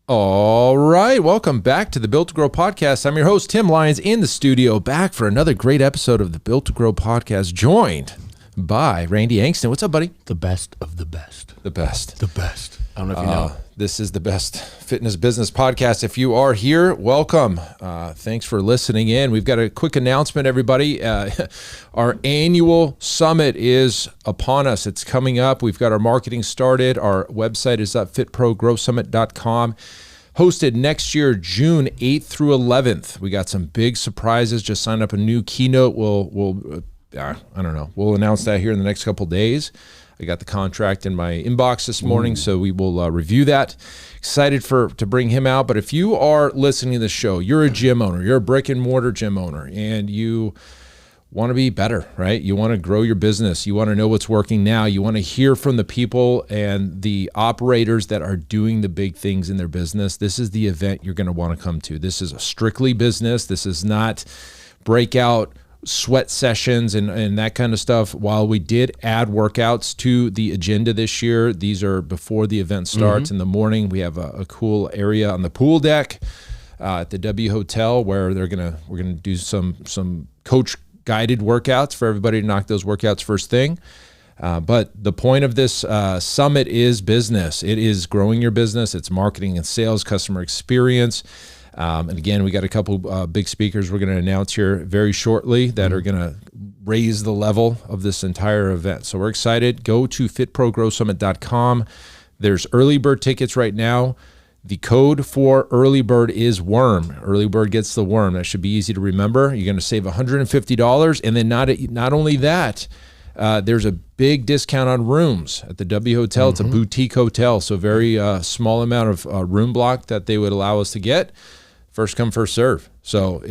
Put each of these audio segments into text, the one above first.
All right, welcome back to the Built to Grow podcast. I'm your host, Tim Lyons, in the studio, back for another great episode of the Built to Grow podcast, joined by Randy Angston. What's up, buddy? The best of the best. The best. The best. I don't know if you know. This is the best fitness business podcast. If you are here, welcome. Thanks for listening in. We've got a quick announcement, everybody. Our annual summit is upon us. It's coming up. We've got our marketing started. Our website is at FitProGrowthSummit.com. Hosted next year, June 8th through 11th. We got some big surprises. Just signed up a new keynote. We'll announce that here in the next couple days. I got the contract in my inbox this morning, so we will review that. Excited to bring him out. But if you are listening to the show, you're a gym owner, you're a brick and mortar gym owner, and you want to be better, right? You want to grow your business. You want to know what's working now. You want to hear from the people and the operators that are doing the big things in their business. This is the event you're going to want to come to. This is a strictly business. This is not breakout sweat sessions and that kind of stuff. While we did add workouts to the agenda this year, these are before the event starts. In the morning, we have a cool area on the pool deck at the W Hotel where we're gonna do some coach guided workouts for everybody to knock those workouts first thing. But the point of this summit is business. It is growing your business. It's marketing and sales, customer experience. And again, we got a couple big speakers we're going to announce here very shortly that are going to raise the level of this entire event. So we're excited. Go to FitProGrowthSummit.com. There's early bird tickets right now. The code for early bird is worm. Early bird gets the worm. That should be easy to remember. You're going to save $150. And then not only that, there's a big discount on rooms at the W Hotel. It's a boutique hotel, so very small amount of room block that they would allow us to get. First come, first serve. So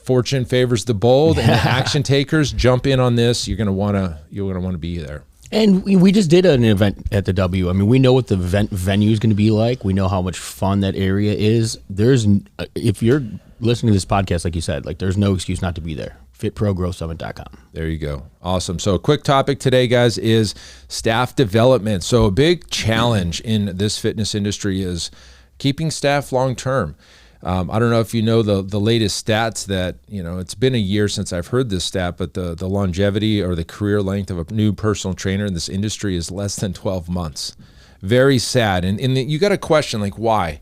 fortune favors the bold, and the action takers jump in on this. You're gonna wanna be there. And we just did an event at the W. I mean, we know what the venue is going to be like. We know how much fun that area is. If you're listening to this podcast, like you said, like there's no excuse not to be there. FitProGrowthSummit.com. There you go. Awesome. So a quick topic today, guys, is staff development. So a big challenge in this fitness industry is keeping staff long-term. I don't know if you know the latest stats that, it's been a year since I've heard this stat, but the longevity or the career length of a new personal trainer in this industry is less than 12 months. Very sad. And you got a question like, why?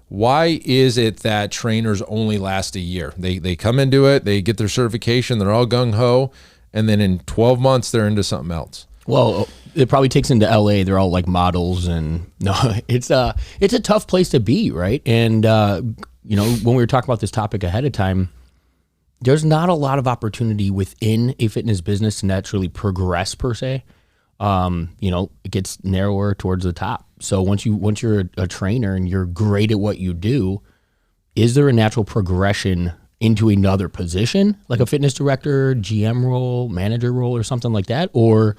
Why is it that trainers only last a year? They come into it, they get their certification, they're all gung-ho, and then in 12 months, they're into something else. Well, it probably takes into LA. They're all like models, and no, it's a tough place to be, right? And when we were talking about this topic ahead of time, there's not a lot of opportunity within a fitness business to naturally progress per se. It gets narrower towards the top. So once you're a trainer and you're great at what you do, is there a natural progression into another position, like a fitness director, GM role, manager role, or something like that? Or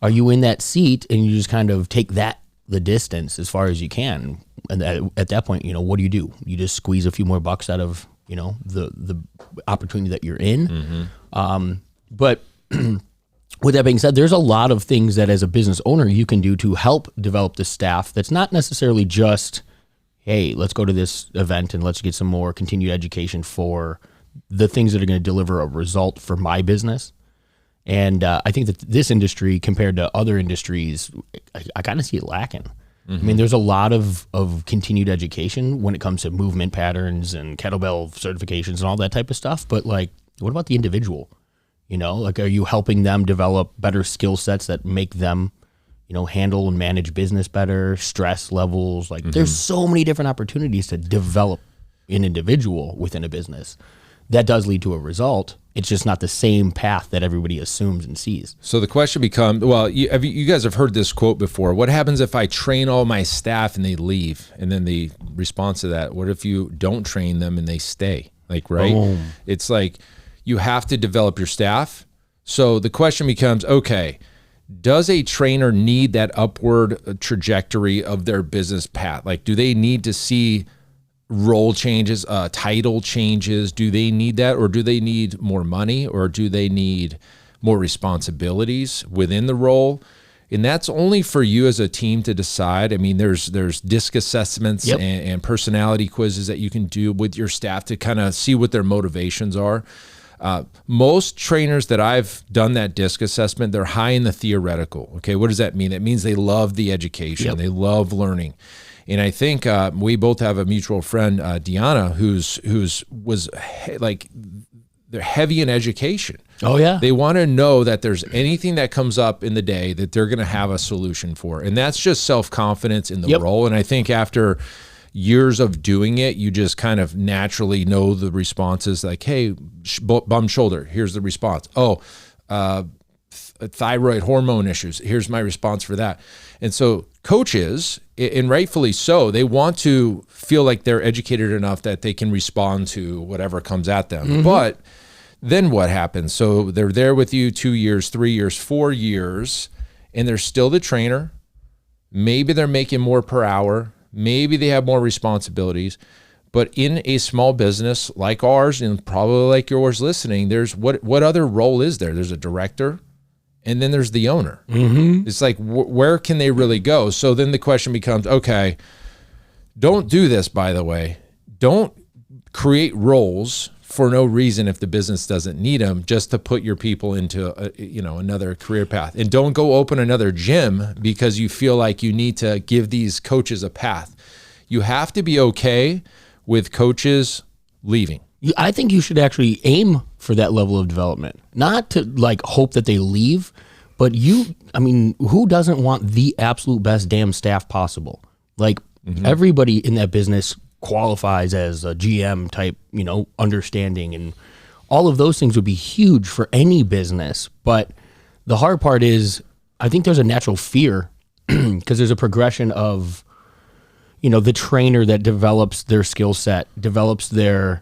are you in that seat and you just kind of take the distance as far as you can? And at that point, what do? You just squeeze a few more bucks out of, the opportunity that you're in. But with that being said, there's a lot of things that as a business owner you can do to help develop the staff. That's not necessarily just, hey, let's go to this event and let's get some more continued education for the things that are going to deliver a result for my business. And I think that this industry, compared to other industries, I kind of see it lacking. I mean, there's a lot of continued education when it comes to movement patterns and kettlebell certifications and all that type of stuff. But like, what about the individual? Are you helping them develop better skill sets that make them, handle and manage business better, stress levels? Like there's so many different opportunities to develop an individual within a business. That does lead to a result. It's just not the same path that everybody assumes and sees. So the question becomes, well, you guys have heard this quote before. What happens if I train all my staff and they leave? And then the response to that, what if you don't train them and they stay? Like, right? It's like you have to develop your staff. So the question becomes, okay, does a trainer need that upward trajectory of their business path? Like, do they need to see role changes, title changes? Do they need that, or do they need more money, or do they need more responsibilities within the role? And that's only for you as a team to decide. I mean, there's disc assessments and personality quizzes that you can do with your staff to kind of see what their motivations are. Most trainers that I've done that disc assessment, they're high in the theoretical. Okay, what does that mean? That means they love the education. They love learning. And I think we both have a mutual friend, Deanna, they're heavy in education. Oh, yeah. They want to know that there's anything that comes up in the day that they're going to have a solution for. And that's just self-confidence in the role. And I think after years of doing it, you just kind of naturally know the responses like, hey, bum shoulder, here's the response. Oh, thyroid hormone issues, here's my response for that. And so coaches, and rightfully so, they want to feel like they're educated enough that they can respond to whatever comes at them. But then what happens? So they're there with you 2 years, 3 years, 4 years, and they're still the trainer. Maybe they're making more per hour. Maybe they have more responsibilities. But in a small business like ours, and probably like yours listening, there's what other role is there? There's a director, and then there's the owner. It's like, where can they really go? So then the question becomes, okay, don't do this, by the way. Don't create roles for no reason if the business doesn't need them, just to put your people into another career path. And don't go open another gym because you feel like you need to give these coaches a path. You have to be okay with coaches leaving. I think you should actually aim for that level of development, not to like hope that they leave, but who doesn't want the absolute best damn staff possible? Like everybody in that business qualifies as a GM type, understanding, and all of those things would be huge for any business. But the hard part is, I think there's a natural fear because there's a progression of, the trainer that develops their skill set, develops their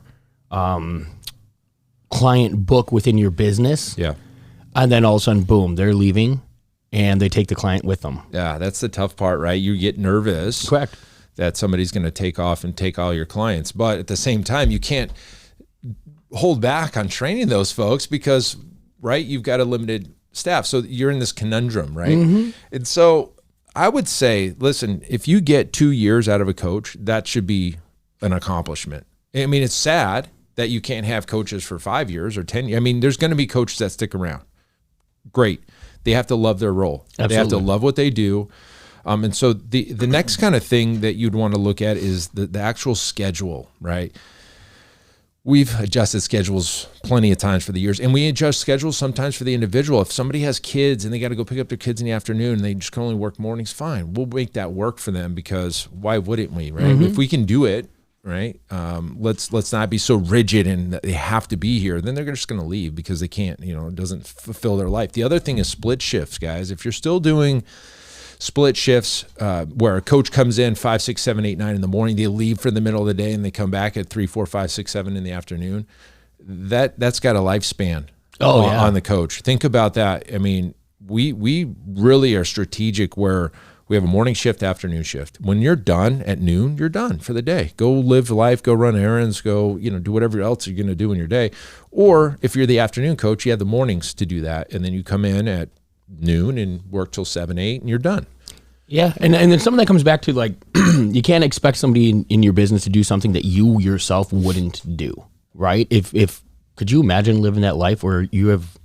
client book within your business. Yeah. And then all of a sudden, boom, they're leaving and they take the client with them. Yeah, that's the tough part, right? You get nervous. Correct. That somebody's going to take off and take all your clients. But at the same time, you can't hold back on training those folks because, right, you've got a limited staff. So you're in this conundrum, right? And so I would say, listen, if you get 2 years out of a coach, that should be an accomplishment. I mean, it's sad that you can't have coaches for 5 years or 10 years. I mean, there's going to be coaches that stick around. Great. They have to love their role. Absolutely. They have to love what they do. And so the next kind of thing that you'd want to look at is the actual schedule, right? We've adjusted schedules plenty of times for the years, and we adjust schedules sometimes for the individual. If somebody has kids and they got to go pick up their kids in the afternoon and they just can only work mornings, fine. We'll make that work for them because why wouldn't we, right? If we can do it, right? Let's not be so rigid and they have to be here. Then they're just going to leave because they can't, it doesn't fulfill their life. The other thing is split shifts, guys. If you're still doing split shifts where a coach comes in 5, 6, 7, 8, 9 in the morning, they leave for the middle of the day and they come back at 3, 4, 5, 6, 7 in the afternoon, that's got a lifespan on the coach. Think about that. I mean, we really are strategic where we have a morning shift, afternoon shift. When you're done at noon, you're done for the day. Go live life, go run errands, go, do whatever else you're going to do in your day. Or if you're the afternoon coach, you have the mornings to do that. And then you come in at noon and work till 7, 8 and you're done. Yeah. And then some of that comes back to like, you can't expect somebody in your business to do something that you yourself wouldn't do, right? If could you imagine living that life where you have,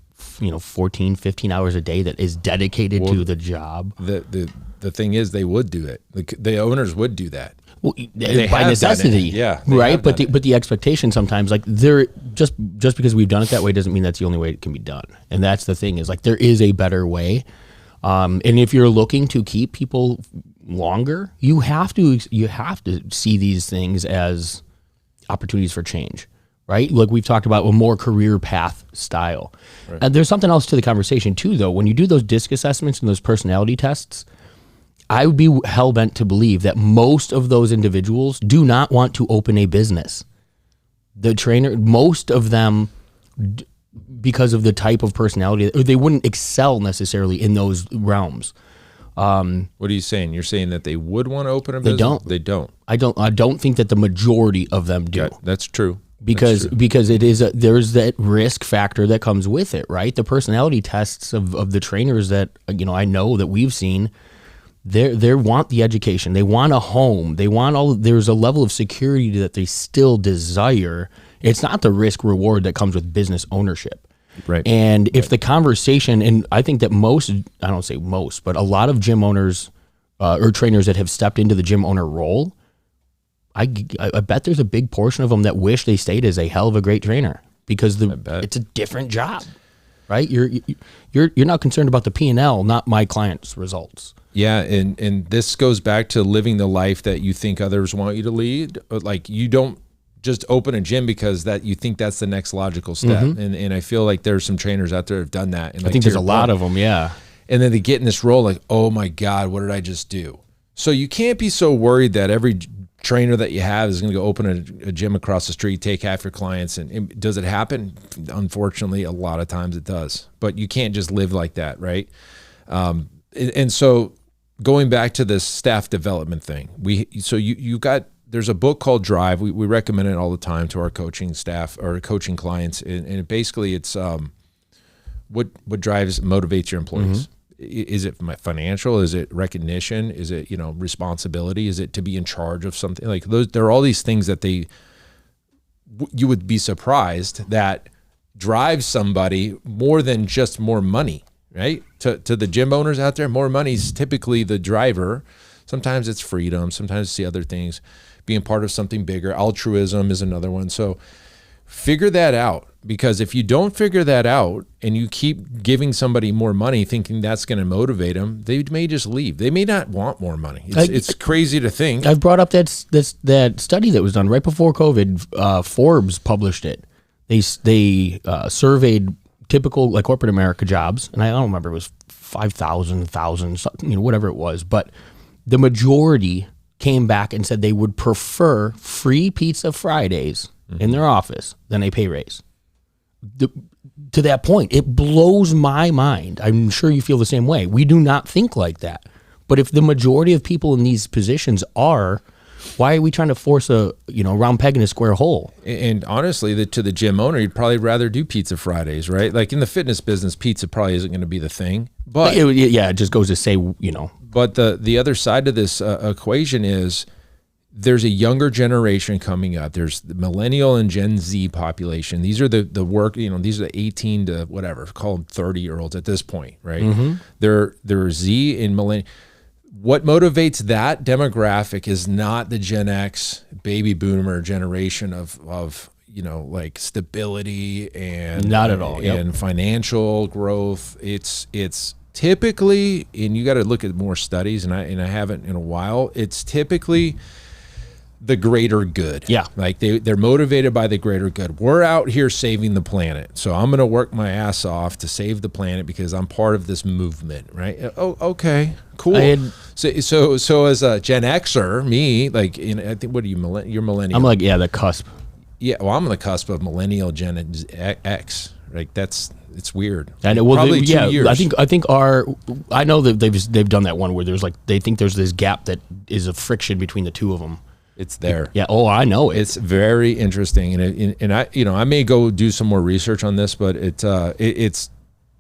14, 15 hours a day that is dedicated to the job? The thing is, they would do it. The owners would do that. Well, by necessity, yeah, right. But the expectation sometimes, like they're just because we've done it that way doesn't mean that's the only way it can be done. And that's the thing is like there is a better way. And if you're looking to keep people longer, you have to see these things as opportunities for change, right? Like we've talked about a more career path style. Right. And there's something else to the conversation too, though. When you do those disc assessments and those personality tests, I would be hell-bent to believe that most of those individuals do not want to open a business. The trainer, most of them, because of the type of personality, or they wouldn't excel necessarily in those realms. What are you saying? You're saying that they would want to open a business? They don't. I don't think that the majority of them do. Yeah, that's true. because it is there's that risk factor that comes with it, right? The personality tests of the trainers that I know that we've seen, they want the education, they want a home, they want there's a level of security that they still desire. It's not the risk reward that comes with business ownership. Right. And if the conversation, and I think that I don't say most, but a lot of gym owners or trainers that have stepped into the gym owner role, I bet there's a big portion of them that wish they stayed as a hell of a great trainer, because it's a different job, right? You're not concerned about the P&L, not my client's results. Yeah, and this goes back to living the life that you think others want you to lead. Like, you don't just open a gym because that you think that's the next logical step. And I feel like there's some trainers out there who have done that. And I think there's a lot of them, yeah. And then they get in this role like, oh my God, what did I just do? So you can't be so worried that every trainer that you have is going to go open a gym across the street, take half your clients. And does it happen? Unfortunately, a lot of times it does. But you can't just live like that, right? And so going back to this staff development thing, there's a book called Drive. We recommend it all the time to our coaching staff or coaching clients. And basically it's what motivates your employees. Is it financial? Is it recognition? Is it, responsibility? Is it to be in charge of something? Like those, there are all these things that you would be surprised that drives somebody more than just more money, right? To the gym owners out there, more money is typically the driver. Sometimes it's freedom. Sometimes it's the other things. Being part of something bigger. Altruism is another one. So figure that out, because if you don't figure that out and you keep giving somebody more money thinking that's going to motivate them, they may just leave. They may not want more money. It's crazy to think. I've brought up that study that was done right before COVID. Forbes published it. They surveyed typical like corporate America jobs, and I don't remember, it was 5,000, 1,000, whatever it was, but the majority came back and said they would prefer free pizza Fridays in their office than a pay raise. To that point, it blows my mind. I'm sure you feel the same way. We do not think like that. But if the majority of people in these positions are, why are we trying to force a round peg in a square hole? And honestly, to the gym owner, you'd probably rather do pizza Fridays, right? Like in the fitness business, pizza probably isn't going to be the thing. But it just goes to say, But the other side of this equation is there's a younger generation coming up. There's the millennial and Gen Z population. These are the these are the 18 to whatever, call them 30-year-olds at this point, right? They're Z and millennial. What motivates that demographic is not the Gen X baby boomer generation of like stability and not at all, and financial growth. It's typically, and you got to look at more studies, and I haven't in a while. It's typically the greater good. Yeah. Like they're motivated by the greater good. We're out here saving the planet. So I'm going to work my ass off to save the planet because I'm part of this movement, right? Oh, okay, cool. So as a Gen Xer, me, like, I think, what are you, you're millennial. I'm like, the cusp. Yeah, well, I'm on the cusp of millennial Gen X. Like it's weird. And probably 2 years. I know that they've done that one where there's they think there's this gap that is a friction between the two of them. It's there. Yeah. Oh, I know it. It's very interesting, and I may go do some more research on this, but it's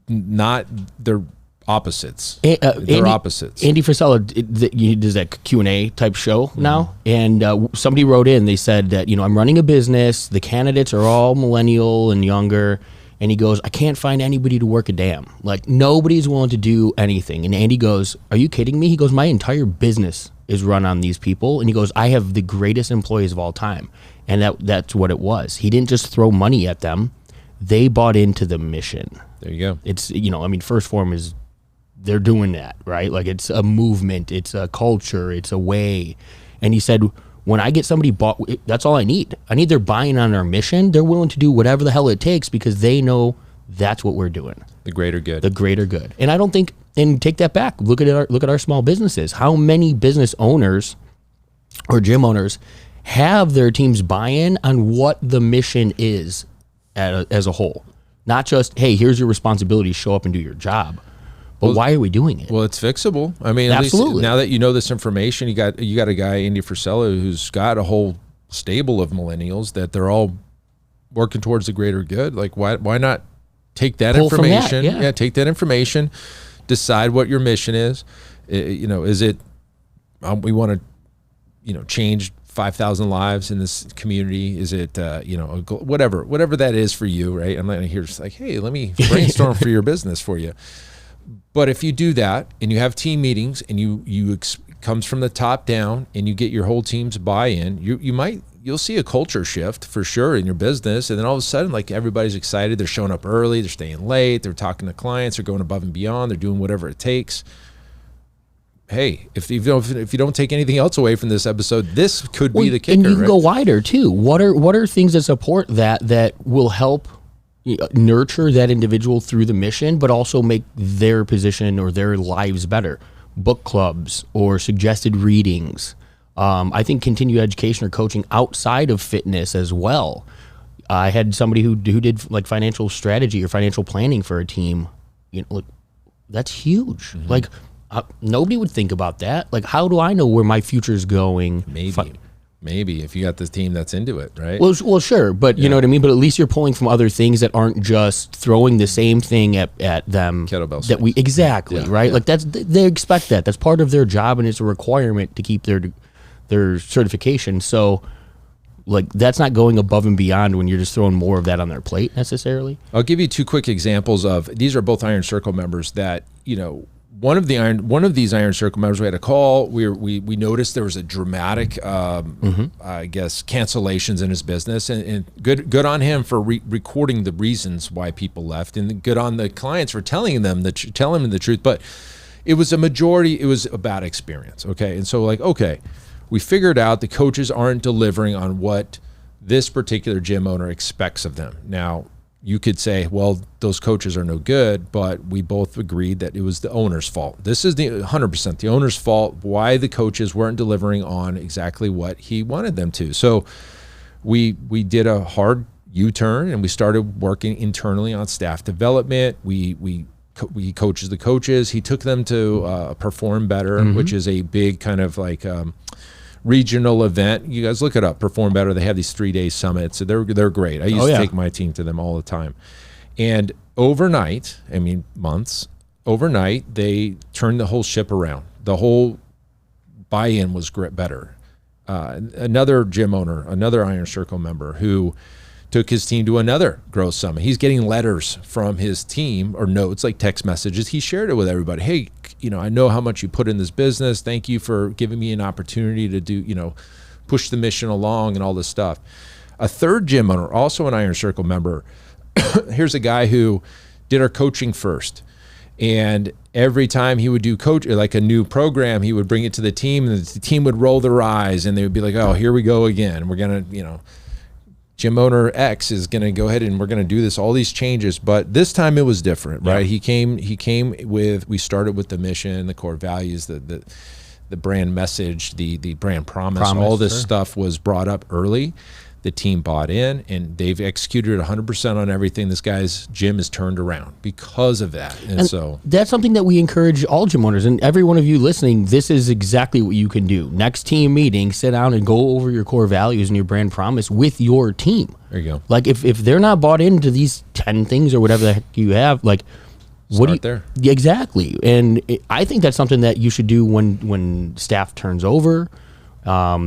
not. They're opposites. They're opposites. Andy Frisella, he does that Q&A type show now, and somebody wrote in. They said that I'm running a business. The candidates are all millennial and younger. And he goes, I can't find anybody to work a damn. Like, nobody's willing to do anything. And Andy goes, are you kidding me? He goes, my entire business is run on these people. And he goes, I have the greatest employees of all time. And that's what it was. He didn't just throw money at them. They bought into the mission. There you go. It's, First Form is, they're doing that, right? Like, it's a movement. It's a culture. It's a way. And he said, when I get somebody bought, that's all I need. I need their buy-in on our mission. They're willing to do whatever the hell it takes because they know that's what we're doing. The greater good. The greater good. And I don't think, and take that back. Look at our small businesses. How many business owners or gym owners have their teams buy-in on what the mission is as a whole? Not just, hey, here's your responsibility, show up and do your job. But why are we doing it? Well, it's fixable. I mean, absolutely. At least now that you know this information, you got a guy, Andy Frisella, who's got a whole stable of millennials that they're all working towards the greater good, like why not take that Pull from that, information? Take that information, decide what your mission is. Is it we want to change 5,000 lives in this community? Is it whatever that is for you, right? I'm not here just like, hey, let me brainstorm for your business for you. But if you do that and you have team meetings and comes from the top down and you get your whole team's buy-in, you'll see a culture shift for sure in your business. And then all of a sudden, like, everybody's excited. They're showing up early. They're staying late. They're talking to clients. They're going above and beyond. They're doing whatever it takes. Hey, if you don't take anything else away from this episode, this could be the kicker. And you can go wider too. What are things that support that will help nurture that individual through the mission, but also make their position or their lives better? Book clubs or suggested readings. I think continued education or coaching outside of fitness as well. I had somebody who did like financial strategy or financial planning for a team. That's huge. Mm-hmm. Like, nobody would think about that. Like, how do I know where my future is going? Maybe if you got this team that's into it, right? Well, sure, but you know what I mean. But at least you're pulling from other things that aren't just throwing the same thing at them. Kettlebell that we exactly right. Like they expect that. That's part of their job, and it's a requirement to keep their certification. So, like, that's not going above and beyond when you're just throwing more of that on their plate necessarily. I'll give you two quick examples of these. Are both Iron Circle members that one of these Iron Circle members, we had a call. We noticed there was a dramatic, I guess, cancellations in his business, and good on him for recording the reasons why people left, and good on the clients for telling them the truth. But it was a majority. It was a bad experience. Okay, and so we figured out the coaches aren't delivering on what this particular gym owner expects of them. Now, you could say, well, those coaches are no good, but we both agreed that it was the owner's fault. This is the 100% the owner's fault, why the coaches weren't delivering on exactly what he wanted them to. So we did a hard U-turn, and we started working internally on staff development. We coaches the coaches. He took them to Perform Better, which is a big kind of like regional event. You guys look it up, Perform Better. They have these 3-day summits. So they're great. I used to take my team to them all the time. And overnight, months, overnight, they turned the whole ship around. The whole buy-in was better. Another gym owner, another Iron Circle member who took his team to another growth summit. He's getting letters from his team or notes, like text messages. He shared it with everybody. Hey, I know how much you put in this business. Thank you for giving me an opportunity to do, push the mission along and all this stuff. A third gym owner, also an Iron Circle member. Here's a guy who did our coaching first. And every time he would do like a new program, he would bring it to the team, and the team would roll their eyes, and they would be like, oh, here we go again. We're going to, gym owner X is going to go ahead and we're going to do all these changes. But this time it was different, right? He came with, we started with the mission, the core values, the brand message, the brand promise, all this stuff was brought up early. The team bought in, and they've executed 100% on everything. This guy's gym is turned around because of that. And so that's something that we encourage all gym owners, and every one of you listening, this is exactly what you can do. Next team meeting, sit down and go over your core values and your brand promise with your team. There you go. Like, if they're not bought into these 10 things or whatever the heck you have, like, Start there. Exactly. And I think that's something that you should do when staff turns over.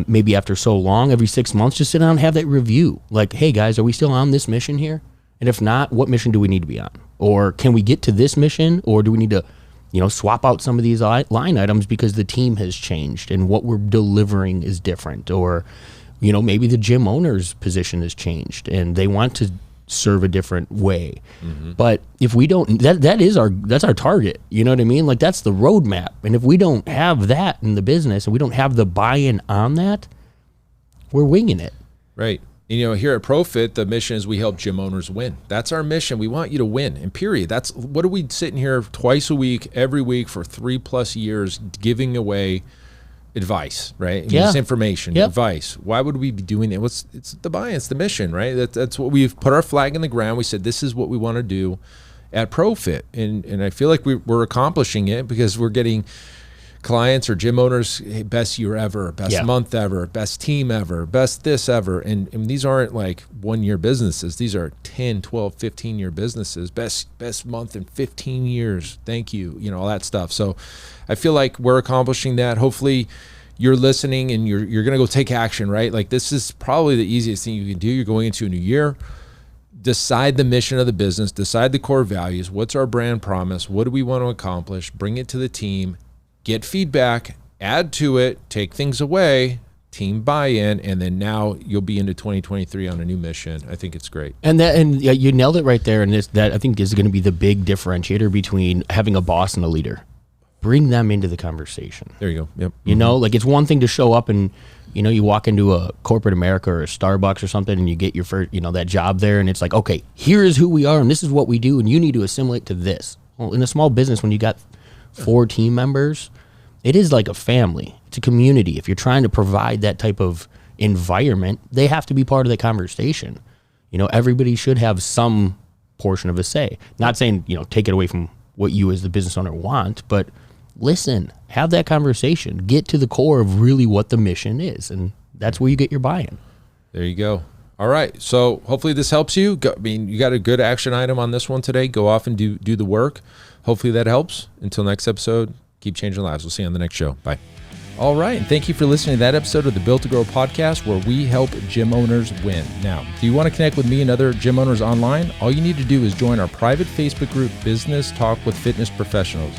Maybe after so long, every 6 months, just sit down and have that review. Like, hey guys, are we still on this mission here? And if not, what mission do we need to be on? Or can we get to this mission? Or do we need to, swap out some of these line items because the team has changed and what we're delivering is different? Or, maybe the gym owner's position has changed and they want to serve a different way. But if we don't, that's our target. You know what I mean? Like, that's the roadmap. And if we don't have that in the business and we don't have the buy-in on that, we're winging it. Right. Here at ProFit, the mission is we help gym owners win. That's our mission. We want you to win, and period. That's what are we sitting here twice a week, every week for 3+ years, giving away advice, right? It's information, advice. Why would we be doing that? It's the buy-in, it's the mission, right? That's what we've put our flag in the ground. We said, this is what we want to do at ProFit. And I feel like we're accomplishing it because we're getting clients or gym owners, hey, best year ever, best month ever, best team ever, best this ever. And these aren't like 1 year businesses. These are 10, 12, 15 year businesses. Best month in 15 years. Thank you. You know, all that stuff. So I feel like we're accomplishing that. Hopefully you're listening and you're going to go take action, right? Like this is probably the easiest thing you can do. You're going into a new year. Decide the mission of the business, decide the core values. What's our brand promise? What do we want to accomplish? Bring it to the team, get feedback, add to it, take things away, team buy-in, and then now you'll be into 2023 on a new mission. I think it's great. And you nailed it right there. And that I think is going to be the big differentiator between having a boss and a leader. Bring them into the conversation. There you go. Yep. You know, like it's one thing to show up and, you know, you walk into a corporate America or a Starbucks or something and you get your first, you know, that job there and it's like, okay, here is who we are and this is what we do and you need to assimilate to this. Well, in a small business, when you got 4 team members, it is like a family. It's a community. If you're trying to provide that type of environment, they have to be part of the conversation. You know, everybody should have some portion of a say. Not saying, you know, take it away from what you as the business owner want, but listen, have that conversation, get to the core of really what the mission is. And that's where you get your buy-in. There you go. All right. So hopefully this helps you. I mean, you got a good action item on this one today. Go off and do the work. Hopefully that helps. Until next episode, keep changing lives. We'll see you on the next show. Bye. All right. And thank you for listening to that episode of the Built to Grow podcast, where we help gym owners win. Now, do you want to connect with me and other gym owners online? All you need to do is join our private Facebook group, Business Talk with Fitness Professionals.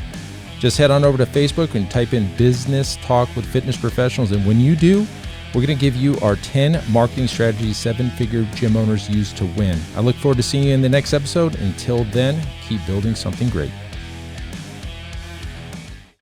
Just head on over to Facebook and type in Business Talk with Fitness Professionals. And when you do, we're going to give you our 10 marketing strategies 7-figure gym owners use to win. I look forward to seeing you in the next episode. Until then, keep building something great.